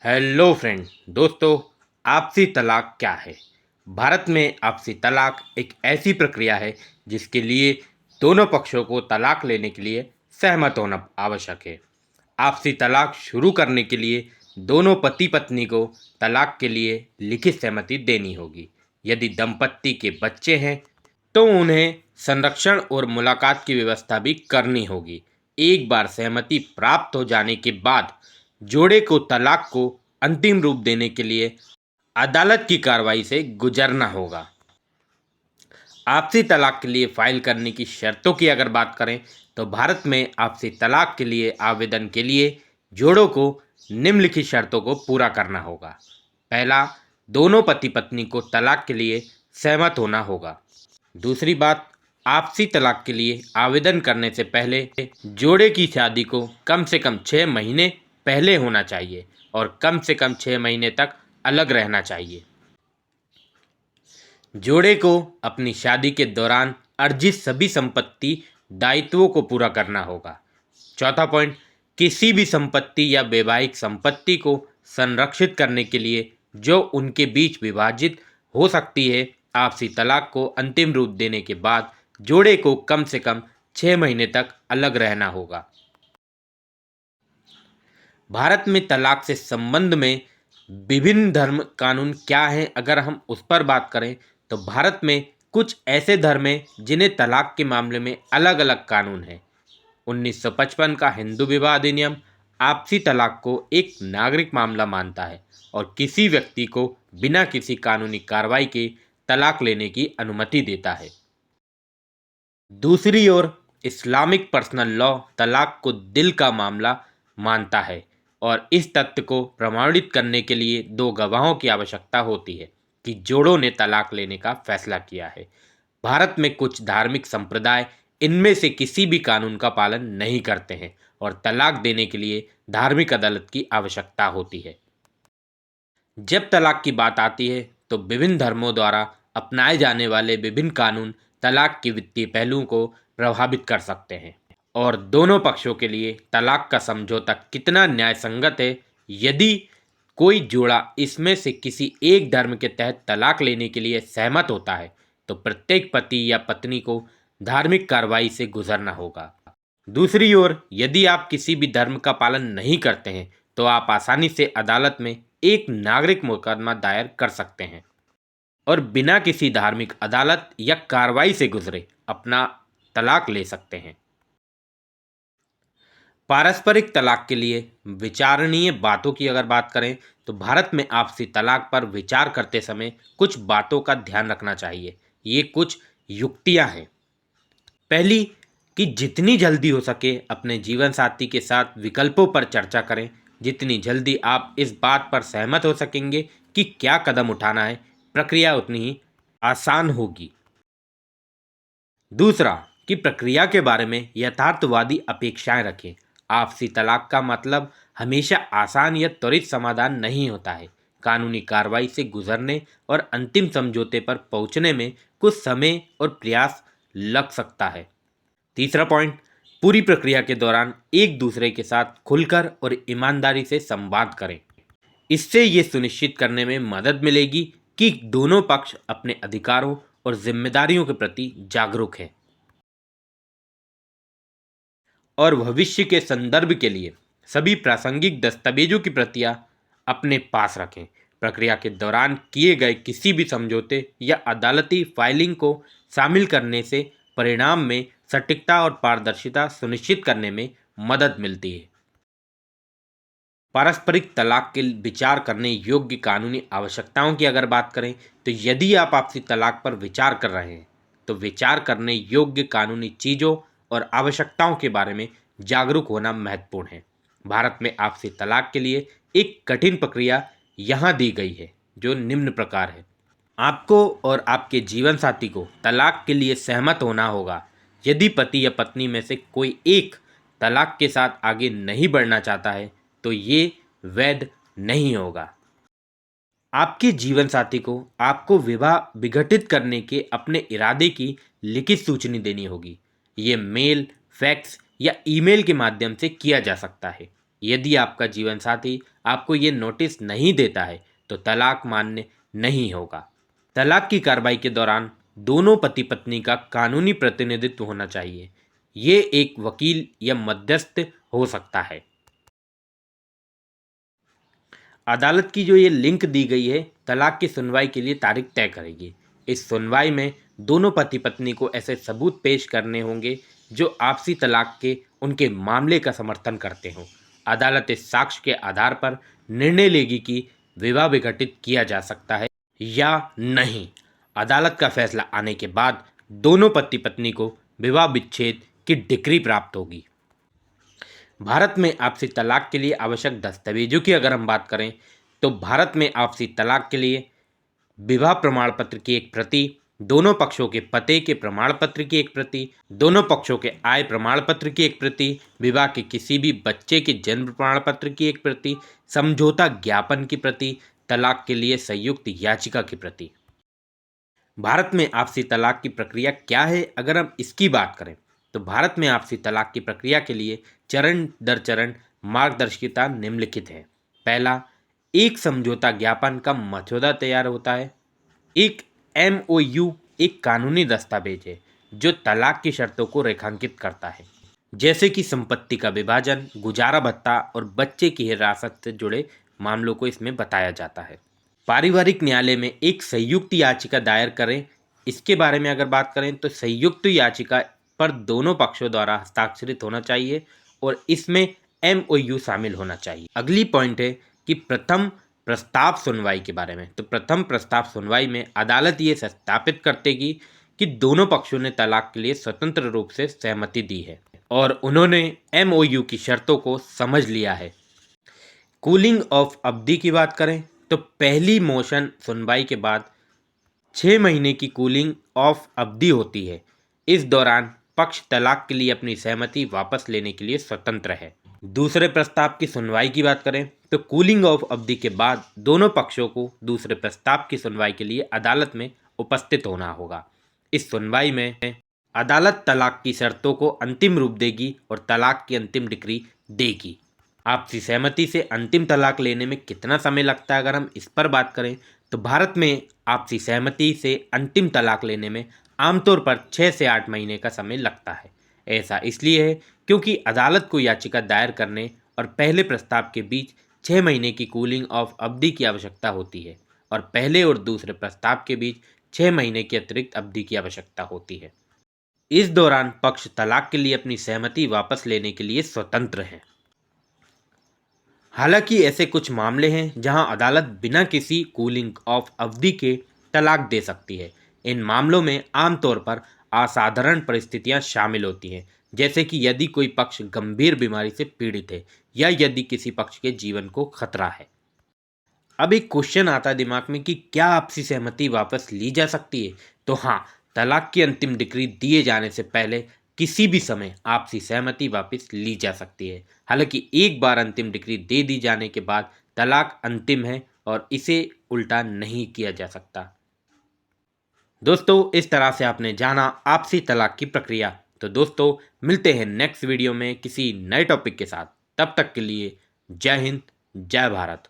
Hello friend दोस्तों। आपसी तलाक क्या है? भारत में आपसी तलाक एक ऐसी प्रक्रिया है जिसके लिए दोनों पक्षों को तलाक लेने के लिए सहमत होना आवश्यक है। आपसी तलाक शुरू करने के लिए दोनों पति पत्नी को तलाक के लिए लिखित सहमति देनी होगी। यदि दंपत्ति के बच्चे हैं तो उन्हें संरक्षण और मुलाकात की व्यवस्था भी करनी होगी। एक बार सहमति प्राप्त हो जाने के बाद जोड़े को तलाक को अंतिम रूप देने के लिए अदालत की कार्रवाई से गुजरना होगा। आपसी तलाक के लिए फाइल करने की शर्तों की अगर बात करें तो भारत में आपसी तलाक के लिए आवेदन के लिए जोड़ों को निम्नलिखित शर्तों को पूरा करना होगा। पहला, दोनों पति पत्नी को तलाक के लिए सहमत होना होगा। दूसरी बात, आपसी तलाक के लिए आवेदन करने से पहले जोड़े की शादी को कम से कम 6 महीने पहले होना चाहिए और कम से कम 6 महीने तक अलग रहना चाहिए। जोड़े को अपनी शादी के दौरान अर्जित सभी संपत्ति दायित्वों को पूरा करना होगा। चौथा पॉइंट, किसी भी संपत्ति या वैवाहिक संपत्ति को संरक्षित करने के लिए जो उनके बीच विभाजित हो सकती है, आपसी तलाक को अंतिम रूप देने के बाद जोड़े को कम से कम 6 महीने तक अलग रहना होगा। भारत में तलाक से संबंध में विभिन्न धर्म कानून क्या हैं, अगर हम उस पर बात करें तो भारत में कुछ ऐसे धर्म हैं जिन्हें तलाक के मामले में अलग अलग कानून हैं। 1955 का हिंदू विवाह अधिनियम आपसी तलाक को एक नागरिक मामला मानता है और किसी व्यक्ति को बिना किसी कानूनी कार्रवाई के तलाक लेने की अनुमति देता है। दूसरी ओर इस्लामिक पर्सनल लॉ तलाक को दिल का मामला मानता है और इस तथ्य को प्रमाणित करने के लिए दो गवाहों की आवश्यकता होती है कि जोड़ों ने तलाक लेने का फैसला किया है। भारत में कुछ धार्मिक संप्रदाय इनमें से किसी भी कानून का पालन नहीं करते हैं और तलाक देने के लिए धार्मिक अदालत की आवश्यकता होती है। जब तलाक की बात आती है तो विभिन्न धर्मों द्वारा अपनाए जाने वाले विभिन्न कानून तलाक के वित्तीय पहलुओं को प्रभावित कर सकते हैं और दोनों पक्षों के लिए तलाक का समझौता कितना न्याय संगत है। यदि कोई जोड़ा इसमें से किसी एक धर्म के तहत तलाक लेने के लिए सहमत होता है तो प्रत्येक पति या पत्नी को धार्मिक कार्रवाई से गुजरना होगा। दूसरी ओर यदि आप किसी भी धर्म का पालन नहीं करते हैं तो आप आसानी से अदालत में एक नागरिक मुकदमा दायर कर सकते हैं और बिना किसी धार्मिक अदालत या कार्रवाई से गुजरे अपना तलाक ले सकते हैं। पारस्परिक तलाक के लिए विचारणीय बातों की अगर बात करें तो भारत में आपसी तलाक पर विचार करते समय कुछ बातों का ध्यान रखना चाहिए। ये कुछ युक्तियां हैं। पहली, कि जितनी जल्दी हो सके अपने जीवन साथी के साथ विकल्पों पर चर्चा करें। जितनी जल्दी आप इस बात पर सहमत हो सकेंगे कि क्या कदम उठाना है, प्रक्रिया उतनी ही आसान होगी। दूसरा, कि प्रक्रिया के बारे में यथार्थवादी अपेक्षाएं रखें। आपसी तलाक का मतलब हमेशा आसान या त्वरित समाधान नहीं होता है। कानूनी कार्रवाई से गुजरने और अंतिम समझौते पर पहुंचने में कुछ समय और प्रयास लग सकता है। तीसरा पॉइंट, पूरी प्रक्रिया के दौरान एक दूसरे के साथ खुलकर और ईमानदारी से संवाद करें। इससे ये सुनिश्चित करने में मदद मिलेगी कि दोनों पक्ष अपने अधिकारों और जिम्मेदारियों के प्रति जागरूक हैं और भविष्य के संदर्भ के लिए सभी प्रासंगिक दस्तावेजों की प्रतियां अपने पास रखें। प्रक्रिया के दौरान किए गए किसी भी समझौते या अदालती फाइलिंग को शामिल करने से परिणाम में सटीकता और पारदर्शिता सुनिश्चित करने में मदद मिलती है। पारस्परिक तलाक के विचार करने योग्य कानूनी आवश्यकताओं की अगर बात करें तो यदि आप आपसी तलाक पर विचार कर रहे हैं तो विचार करने योग्य कानूनी चीज़ों और आवश्यकताओं के बारे में जागरूक होना महत्वपूर्ण है। भारत में आपसी तलाक के लिए एक कठिन प्रक्रिया यहाँ दी गई है जो निम्न प्रकार है। आपको और आपके जीवन साथी को तलाक के लिए सहमत होना होगा। यदि पति या पत्नी में से कोई एक तलाक के साथ आगे नहीं बढ़ना चाहता है तो ये वैध नहीं होगा। आपके जीवन साथी को आपको विवाह विघटित करने के अपने इरादे की लिखित सूचना देनी होगी। ये मेल, फैक्स या ईमेल के माध्यम से किया जा सकता है। यदि आपका जीवन साथी आपको ये नोटिस नहीं देता है तो तलाक मान्य नहीं होगा। तलाक की कार्रवाई के दौरान दोनों पति पत्नी का कानूनी प्रतिनिधित्व होना चाहिए। ये एक वकील या मध्यस्थ हो सकता है। अदालत की जो ये लिंक दी गई है तलाक की सुनवाई के लिए तारीख तय करेगी। इस सुनवाई में दोनों पति पत्नी को ऐसे सबूत पेश करने होंगे जो आपसी तलाक के उनके मामले का समर्थन करते हों। अदालत इस साक्ष्य के आधार पर निर्णय लेगी कि विवाह विघटित किया जा सकता है या नहीं। अदालत का फैसला आने के बाद दोनों पति पत्नी को विवाह विच्छेद की डिक्री प्राप्त होगी। भारत में आपसी तलाक के लिए आवश्यक दस्तावेजों की अगर हम बात करें तो भारत में आपसी तलाक के लिए विवाह प्रमाण पत्र की एक प्रति, दोनों पक्षों के पते के प्रमाण पत्र की एक प्रति, दोनों पक्षों के आय प्रमाण पत्र की एक प्रति, विवाह के किसी भी बच्चे के जन्म प्रमाण पत्र की एक प्रति, समझौता ज्ञापन की प्रति, तलाक के लिए संयुक्त याचिका की प्रति। भारत में आपसी तलाक की प्रक्रिया क्या है अगर हम इसकी बात करें तो भारत में आपसी तलाक की प्रक्रिया के लिए चरण दर चरण मार्गदर्शिका निम्नलिखित है। पहला, एक समझौता ज्ञापन का मसौदा तैयार होता है। एक MOU एक कानूनी दस्तावेज है जो तलाक की शर्तों को रेखांकित करता है, जैसे कि संपत्ति का विभाजन, गुजारा भत्ता और बच्चे की हिरासत से जुड़े मामलों को इसमें बताया जाता है। पारिवारिक न्यायालय में एक संयुक्त याचिका दायर करें, इसके बारे में अगर बात करें तो संयुक्त याचिका पर दोनों पक्षों द्वारा हस्ताक्षरित होना चाहिए और इसमें MOU शामिल होना चाहिए। अगली पॉइंट है कि प्रथम प्रस्ताव सुनवाई के बारे में। तो प्रथम प्रस्ताव सुनवाई में अदालत ये सत्यापित करतेगी कि दोनों पक्षों ने तलाक के लिए स्वतंत्र रूप से सहमति दी है और उन्होंने MOU की शर्तों को समझ लिया है। कूलिंग ऑफ अवधि की बात करें तो पहली मोशन सुनवाई के बाद 6 महीने की कूलिंग ऑफ अवधि होती है। इस दौरान पक्ष तलाक के लिए अपनी सहमति वापस लेने के लिए स्वतंत्र है। दूसरे प्रस्ताव की सुनवाई की बात करें तो कूलिंग ऑफ अवधि के बाद दोनों पक्षों को दूसरे प्रस्ताव की सुनवाई के लिए अदालत में उपस्थित होना होगा। इस सुनवाई में अदालत तलाक की शर्तों को अंतिम रूप देगी और तलाक की अंतिम डिक्री देगी। आपसी सहमति से अंतिम तलाक लेने में कितना समय लगता है अगर हम इस पर बात करें तो भारत में आपसी सहमति से अंतिम तलाक लेने में आमतौर पर 6 से 8 महीने का समय लगता है। ऐसा इसलिए है क्योंकि अदालत को याचिका दायर करने और पहले प्रस्ताव के बीच 6 महीने की कूलिंग ऑफ अवधि की आवश्यकता होती है और पहले और दूसरे प्रस्ताव के बीच 6 महीने की अतिरिक्त अवधि की आवश्यकता होती है। इस दौरान पक्ष तलाक के लिए अपनी सहमति वापस लेने के लिए स्वतंत्र हैं। हालांकि ऐसे कुछ मामले हैं जहां अदालत बिना किसी कूलिंग ऑफ अवधि के तलाक दे सकती है। इन मामलों में आमतौर पर असाधारण परिस्थितियां शामिल होती हैं, जैसे कि यदि कोई पक्ष गंभीर बीमारी से पीड़ित है या यदि किसी पक्ष के जीवन को खतरा है। अब एक क्वेश्चन आता है दिमाग में कि क्या आपसी सहमति वापस ली जा सकती है? तो हाँ, तलाक की अंतिम डिक्री दिए जाने से पहले किसी भी समय आपसी सहमति वापस ली जा सकती है। हालांकि एक बार अंतिम डिक्री दे दी जाने के बाद तलाक अंतिम है और इसे उल्टा नहीं किया जा सकता। दोस्तों, इस तरह से आपने जाना आपसी तलाक की प्रक्रिया। तो दोस्तों, मिलते हैं नेक्स्ट वीडियो में किसी नए टॉपिक के साथ। तब तक के लिए जय हिंद, जय भारत।